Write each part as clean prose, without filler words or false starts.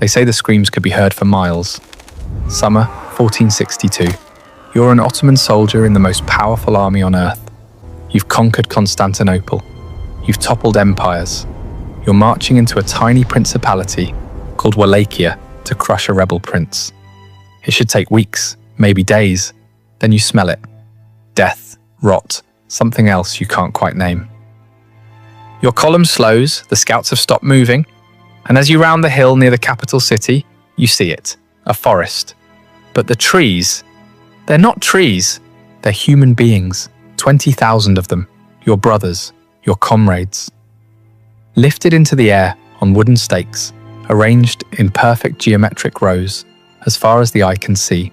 They say the screams could be heard for miles. Summer 1462. You're an Ottoman soldier in the most powerful army on earth. You've conquered Constantinople. You've toppled empires. You're marching into a tiny principality called Wallachia to crush a rebel prince. It should take weeks, maybe days. Then you smell it. Death, rot, something else you can't quite name. Your column slows, the scouts have stopped moving, and as you round the hill near the capital city, you see it, a forest. But the trees, they're not trees, they're human beings, 20,000 of them, your brothers, your comrades. Lifted into the air on wooden stakes, arranged in perfect geometric rows, as far as the eye can see.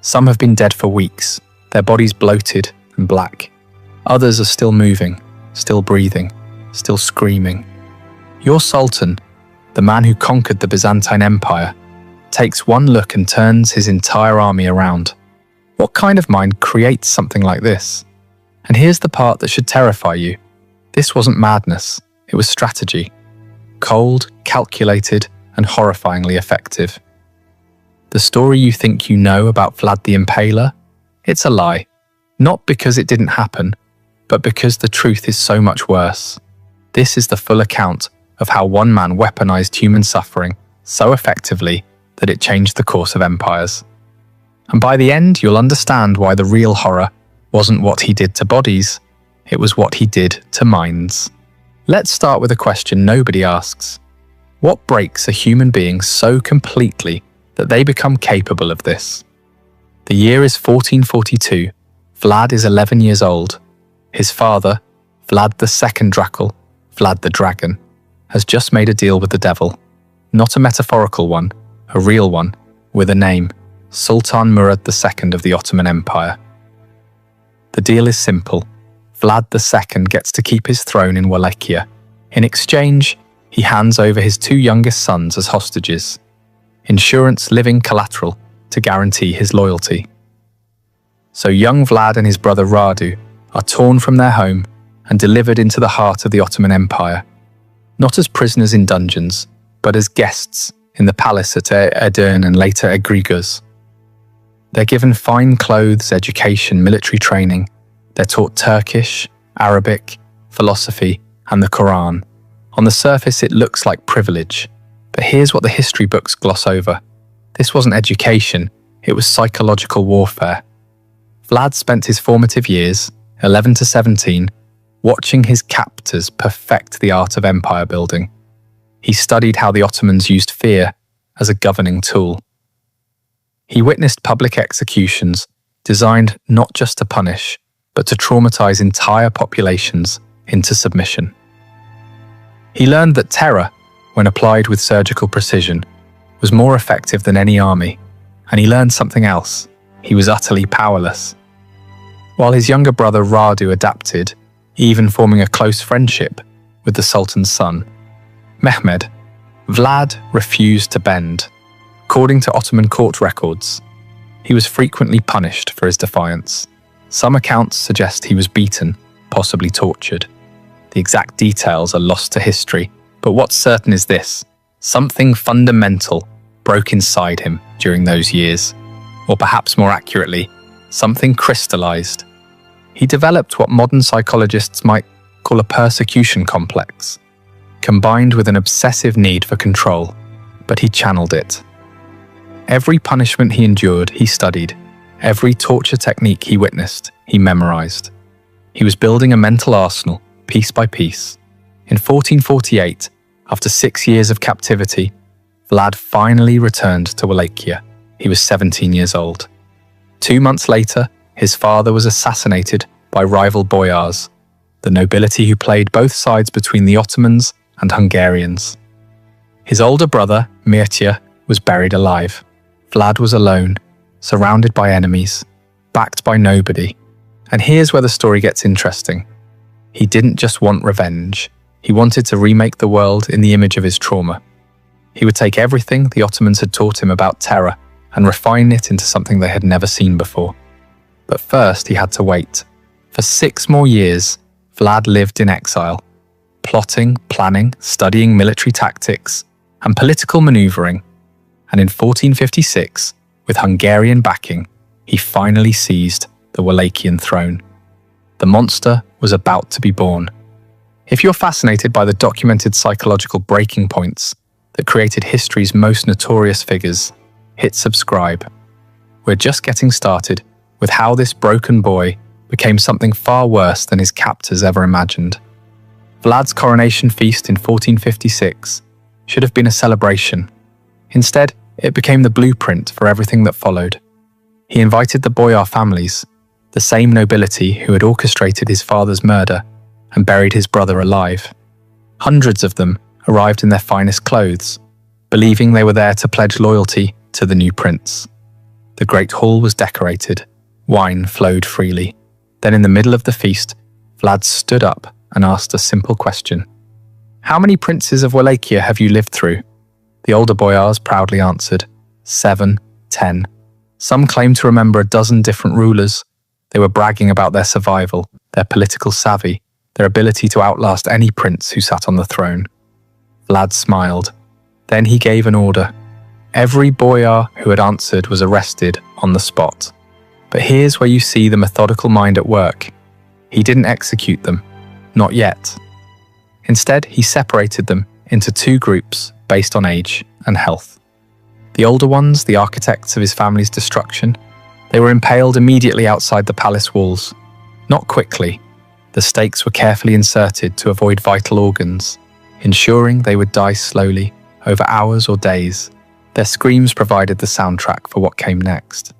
Some have been dead for weeks, their bodies bloated and black. Others are still moving, still breathing, still screaming. Your Sultan, the man who conquered the Byzantine Empire, takes one look and turns his entire army around. What kind of mind creates something like this? And here's the part that should terrify you. This wasn't madness, it was strategy. Cold, calculated, and horrifyingly effective. The story you think you know about Vlad the Impaler? It's a lie. Not because it didn't happen, but because the truth is so much worse. This is the full account of how one man weaponized human suffering so effectively that it changed the course of empires. And by the end, you'll understand why the real horror wasn't what he did to bodies, it was what he did to minds. Let's start with a question nobody asks. What breaks a human being so completely that they become capable of this? The year is 1442. Vlad is 11 years old. His father, Vlad II Dracul, Vlad the Dragon, has just made a deal with the devil. Not a metaphorical one, a real one, with a name, Sultan Murad II of the Ottoman Empire. The deal is simple. Vlad II gets to keep his throne in Wallachia. In exchange, he hands over his two youngest sons as hostages. Insurance living collateral to guarantee his loyalty. So young Vlad and his brother Radu are torn from their home and delivered into the heart of the Ottoman Empire, not as prisoners in dungeons, but as guests in the palace at Edirne and later Egriguz. They're given fine clothes, education, military training. They're taught Turkish, Arabic, philosophy, and the Quran. On the surface, it looks like privilege, but here's what the history books gloss over. This wasn't education, it was psychological warfare. Vlad spent his formative years, 11 to 17, watching his captors perfect the art of empire building. He studied how the Ottomans used fear as a governing tool. He witnessed public executions designed not just to punish, but to traumatize entire populations into submission. He learned that terror, when applied with surgical precision, was more effective than any army, and he learned something else. He was utterly powerless. While his younger brother Radu adapted, even forming a close friendship with the Sultan's son, Mehmed, Vlad refused to bend. According to Ottoman court records, he was frequently punished for his defiance. Some accounts suggest he was beaten, possibly tortured. The exact details are lost to history, but what's certain is this: something fundamental broke inside him during those years, or perhaps more accurately, something crystallized. He developed what modern psychologists might call a persecution complex, combined with an obsessive need for control, but he channeled it. Every punishment he endured, he studied. Every torture technique he witnessed, he memorized. He was building a mental arsenal, piece by piece. In 1448, after 6 years of captivity, Vlad finally returned to Wallachia. He was 17 years old. 2 months later, his father was assassinated by rival boyars, the nobility who played both sides between the Ottomans and Hungarians. His older brother, Mircea, was buried alive. Vlad was alone, surrounded by enemies, backed by nobody. And here's where the story gets interesting. He didn't just want revenge. He wanted to remake the world in the image of his trauma. He would take everything the Ottomans had taught him about terror and refine it into something they had never seen before. But first, he had to wait. For 6 more years, Vlad lived in exile, plotting, planning, studying military tactics, and political maneuvering, and in 1456, with Hungarian backing, he finally seized the Wallachian throne. The monster was about to be born. If you're fascinated by the documented psychological breaking points that created history's most notorious figures, hit subscribe. We're just getting started with how this broken boy became something far worse than his captors ever imagined. Vlad's coronation feast in 1456 should have been a celebration. Instead, it became the blueprint for everything that followed. He invited the boyar families, the same nobility who had orchestrated his father's murder and buried his brother alive. Hundreds of them arrived in their finest clothes, believing they were there to pledge loyalty to the new prince. The great hall was decorated. Wine flowed freely. Then in the middle of the feast, Vlad stood up and asked a simple question. "How many princes of Wallachia have you lived through?" The older boyars proudly answered, 7, 10. Some claimed to remember a dozen different rulers. They were bragging about their survival, their political savvy, their ability to outlast any prince who sat on the throne. Vlad smiled. Then he gave an order. Every boyar who had answered was arrested on the spot. But here's where you see the methodical mind at work. He didn't execute them. Not yet. Instead, he separated them into 2 groups based on age and health. The older ones, the architects of his family's destruction, they were impaled immediately outside the palace walls. Not quickly. The stakes were carefully inserted to avoid vital organs, ensuring they would die slowly, over hours or days. Their screams provided the soundtrack for what came next.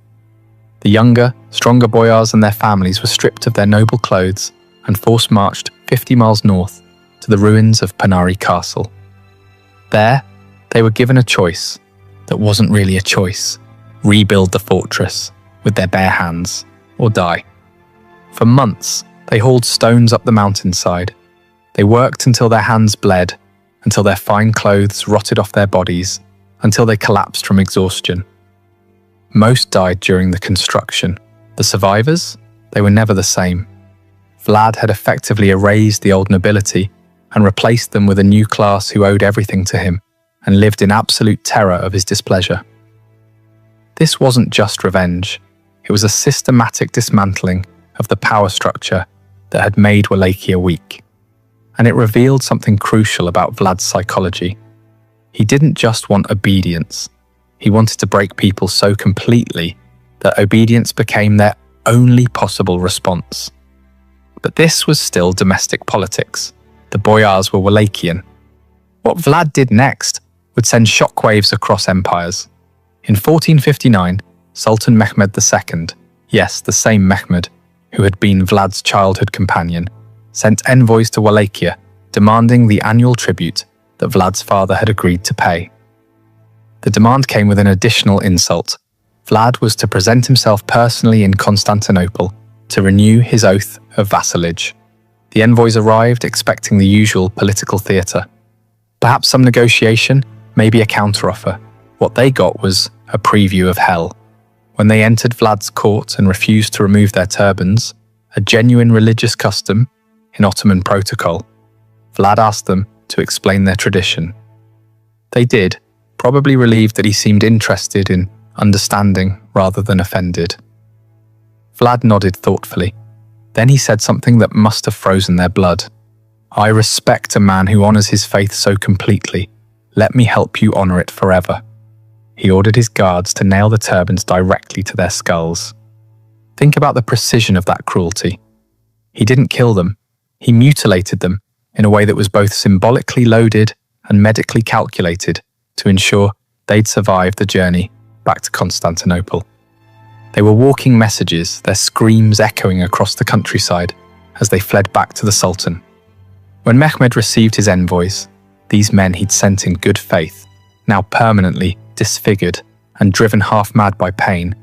The younger, stronger boyars and their families were stripped of their noble clothes and force-marched 50 miles north to the ruins of Panari Castle. There, they were given a choice that wasn't really a choice. Rebuild the fortress with their bare hands or die. For months, they hauled stones up the mountainside. They worked until their hands bled, until their fine clothes rotted off their bodies, until they collapsed from exhaustion. Most died during the construction. The survivors? They were never the same. Vlad had effectively erased the old nobility and replaced them with a new class who owed everything to him and lived in absolute terror of his displeasure. This wasn't just revenge. It was a systematic dismantling of the power structure that had made Wallachia weak. And it revealed something crucial about Vlad's psychology. He didn't just want obedience. He wanted to break people so completely that obedience became their only possible response. But this was still domestic politics. The boyars were Wallachian. What Vlad did next would send shockwaves across empires. In 1459, Sultan Mehmed II, yes, the same Mehmed who had been Vlad's childhood companion, sent envoys to Wallachia demanding the annual tribute that Vlad's father had agreed to pay. The demand came with an additional insult. Vlad was to present himself personally in Constantinople to renew his oath of vassalage. The envoys arrived expecting the usual political theatre. Perhaps some negotiation, maybe a counteroffer. What they got was a preview of hell. When they entered Vlad's court and refused to remove their turbans, a genuine religious custom in Ottoman protocol, Vlad asked them to explain their tradition. They did, probably relieved that he seemed interested in understanding rather than offended. Vlad nodded thoughtfully. Then he said something that must have frozen their blood. "I respect a man who honors his faith so completely. Let me help you honor it forever." He ordered his guards to nail the turbans directly to their skulls. Think about the precision of that cruelty. He didn't kill them. He mutilated them in a way that was both symbolically loaded and medically calculated to ensure they'd survive the journey back to Constantinople. They were walking messages, their screams echoing across the countryside as they fled back to the Sultan. When Mehmed received his envoys, these men he'd sent in good faith, now permanently disfigured and driven half-mad by pain,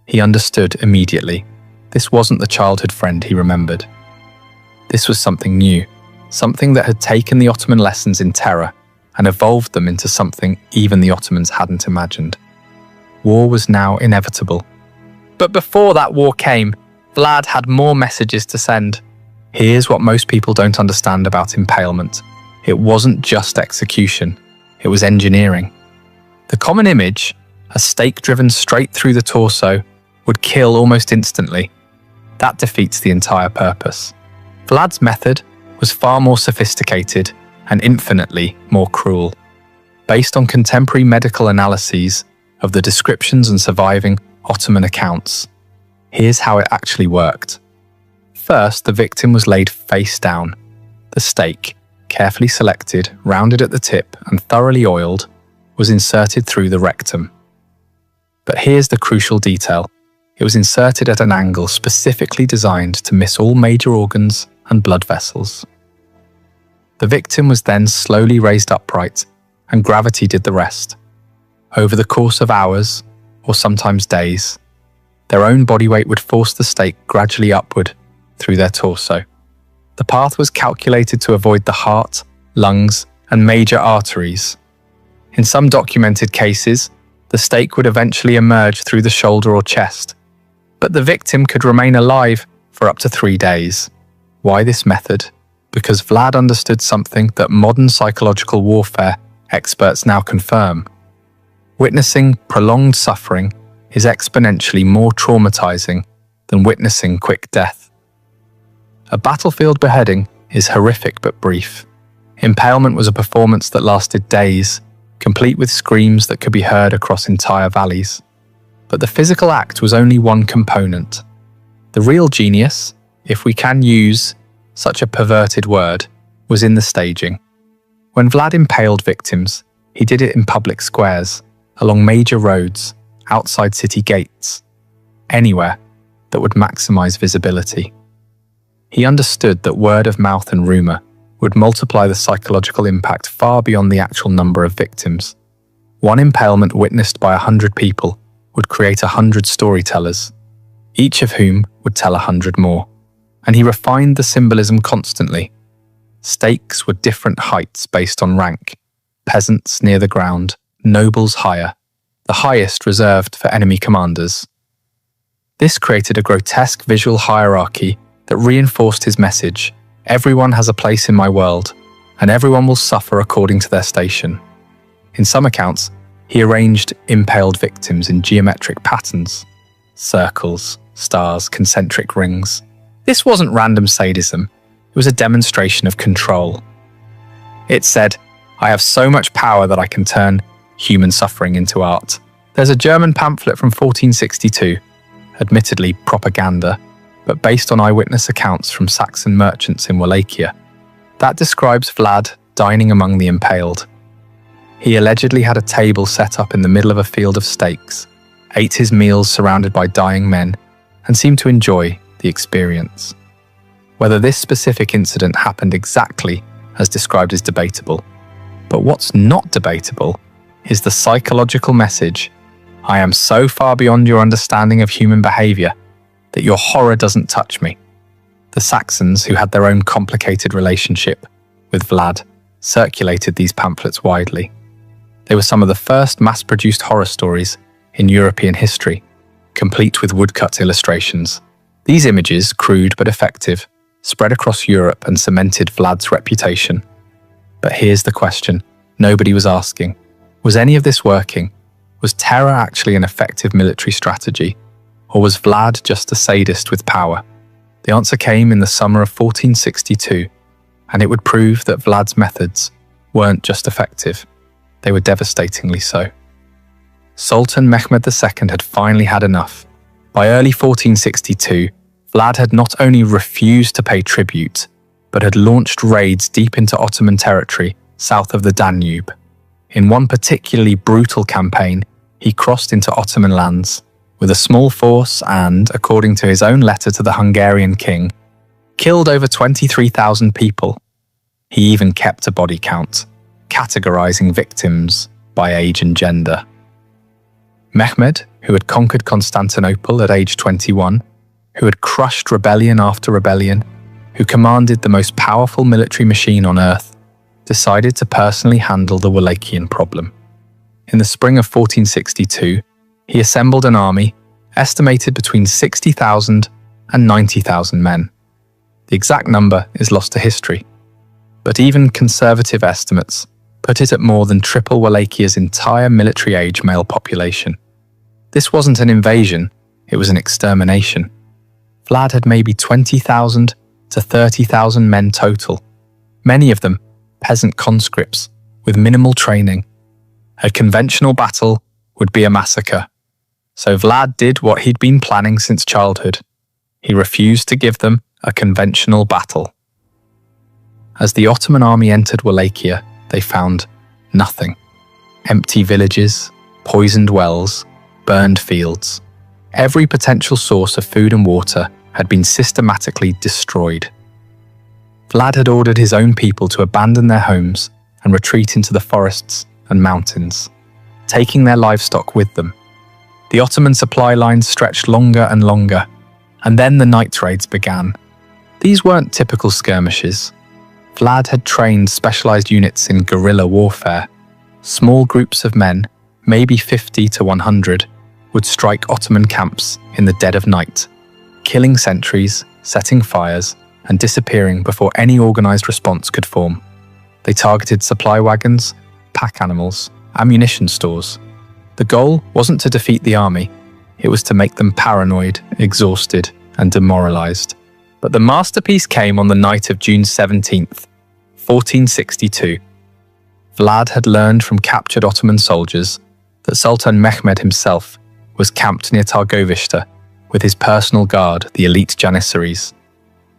he understood immediately. This wasn't the childhood friend he remembered. This was something new, something that had taken the Ottoman lessons in terror and evolved them into something even the Ottomans hadn't imagined. War was now inevitable. But before that war came, Vlad had more messages to send. Here's what most people don't understand about impalement. It wasn't just execution. it was engineering. The common image, a stake driven straight through the torso, would kill almost instantly. That defeats the entire purpose. Vlad's method was far more sophisticated and infinitely more cruel. Based on contemporary medical analyses of the descriptions and surviving Ottoman accounts, here's how it actually worked. First, the victim was laid face down. The stake, carefully selected, rounded at the tip, and thoroughly oiled, was inserted through the rectum. But here's the crucial detail. It was inserted at an angle specifically designed to miss all major organs and blood vessels. The victim was then slowly raised upright, and gravity did the rest. Over the course of hours, or sometimes days, their own body weight would force the stake gradually upward through their torso. The path was calculated to avoid the heart, lungs, and major arteries. In some documented cases, the stake would eventually emerge through the shoulder or chest, but the victim could remain alive for up to 3 days. Why this method? Because Vlad understood something that modern psychological warfare experts now confirm. Witnessing prolonged suffering is exponentially more traumatizing than witnessing quick death. A battlefield beheading is horrific but brief. Impalement was a performance that lasted days, complete with screams that could be heard across entire valleys. But the physical act was only one component. The real genius, if we can use such a perverted word, was in the staging. When Vlad impaled victims, he did it in public squares, along major roads, outside city gates, anywhere that would maximize visibility. He understood that word of mouth and rumor would multiply the psychological impact far beyond the actual number of victims. One impalement witnessed by 100 people would create 100 storytellers, each of whom would tell 100 more. And he refined the symbolism constantly. Stakes were different heights based on rank, peasants near the ground, nobles higher, the highest reserved for enemy commanders. This created a grotesque visual hierarchy that reinforced his message: everyone has a place in my world, and everyone will suffer according to their station. In some accounts, he arranged impaled victims in geometric patterns: circles, stars, concentric rings. This wasn't random sadism, it was a demonstration of control. It said, I have so much power that I can turn human suffering into art. There's a German pamphlet from 1462, admittedly propaganda, but based on eyewitness accounts from Saxon merchants in Wallachia, that describes Vlad dining among the impaled. He allegedly had a table set up in the middle of a field of stakes, ate his meals surrounded by dying men, and seemed to enjoy the experience. Whether this specific incident happened exactly as described is debatable, but what's not debatable is the psychological message: I am so far beyond your understanding of human behavior that your horror doesn't touch me. The Saxons, who had their own complicated relationship with Vlad, circulated these pamphlets widely. They were some of the first mass-produced horror stories in European history, complete with woodcut illustrations. These images, crude but effective, spread across Europe and cemented Vlad's reputation. But here's the question nobody was asking. Was any of this working? Was terror actually an effective military strategy? Or was Vlad just a sadist with power? The answer came in the summer of 1462, and it would prove that Vlad's methods weren't just effective, they were devastatingly so. Sultan Mehmed II had finally had enough. By early 1462, Vlad had not only refused to pay tribute, but had launched raids deep into Ottoman territory south of the Danube. In one particularly brutal campaign, he crossed into Ottoman lands with a small force and, according to his own letter to the Hungarian king, killed over 23,000 people. He even kept a body count, categorizing victims by age and gender. Mehmed, who had conquered Constantinople at age 21, who had crushed rebellion after rebellion, who commanded the most powerful military machine on earth, decided to personally handle the Wallachian problem. In the spring of 1462, he assembled an army estimated between 60,000 and 90,000 men. The exact number is lost to history, but even conservative estimates put it at more than triple Wallachia's entire military-age male population. This wasn't an invasion, it was an extermination. Vlad had maybe 20,000 to 30,000 men total, many of them peasant conscripts with minimal training. A conventional battle would be a massacre. So Vlad did what he'd been planning since childhood. He refused to give them a conventional battle. As the Ottoman army entered Wallachia, they found nothing. Empty villages, poisoned wells, burned fields. Every potential source of food and water had been systematically destroyed. Vlad had ordered his own people to abandon their homes and retreat into the forests and mountains, taking their livestock with them. The Ottoman supply lines stretched longer and longer, and then the night raids began. These weren't typical skirmishes. Vlad had trained specialized units in guerrilla warfare. Small groups of men, maybe 50 to 100, would strike Ottoman camps in the dead of night, killing sentries, setting fires, and disappearing before any organized response could form. They targeted supply wagons, pack animals, ammunition stores. The goal wasn't to defeat the army, it was to make them paranoid, exhausted, and demoralized. But the masterpiece came on the night of June 17th, 1462. Vlad had learned from captured Ottoman soldiers that Sultan Mehmed himself was camped near Targovishte with his personal guard, the elite Janissaries.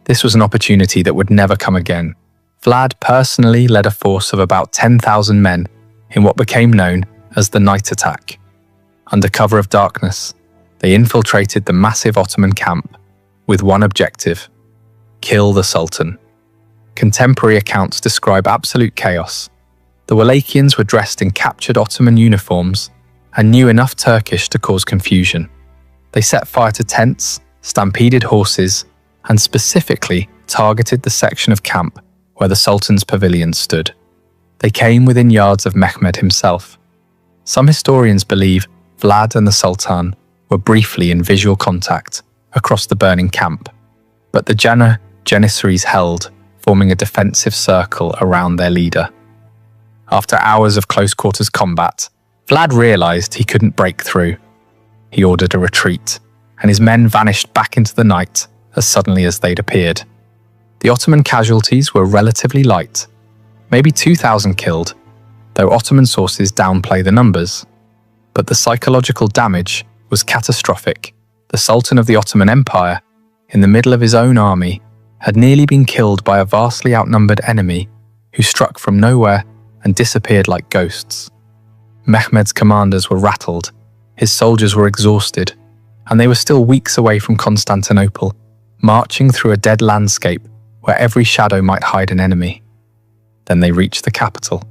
This was an opportunity that would never come again. Vlad personally led a force of about 10,000 men in what became known as the night attack. Under cover of darkness, they infiltrated the massive Ottoman camp with one objective: kill the Sultan. Contemporary accounts describe absolute chaos. The Wallachians were dressed in captured Ottoman uniforms and knew enough Turkish to cause confusion. They set fire to tents, stampeded horses, and specifically targeted the section of camp where the Sultan's pavilion stood. They came within yards of Mehmed himself. Some historians believe Vlad and the Sultan were briefly in visual contact across the burning camp, but the Janissaries held, forming a defensive circle around their leader. After hours of close-quarters combat, Vlad realized he couldn't break through. He ordered a retreat, and his men vanished back into the night as suddenly as they'd appeared. The Ottoman casualties were relatively light, maybe 2,000 killed, though Ottoman sources downplay the numbers. But the psychological damage was catastrophic. The Sultan of the Ottoman Empire, in the middle of his own army, had nearly been killed by a vastly outnumbered enemy who struck from nowhere and disappeared like ghosts. Mehmed's commanders were rattled, his soldiers were exhausted, and they were still weeks away from Constantinople, marching through a dead landscape where every shadow might hide an enemy. Then they reached the capital.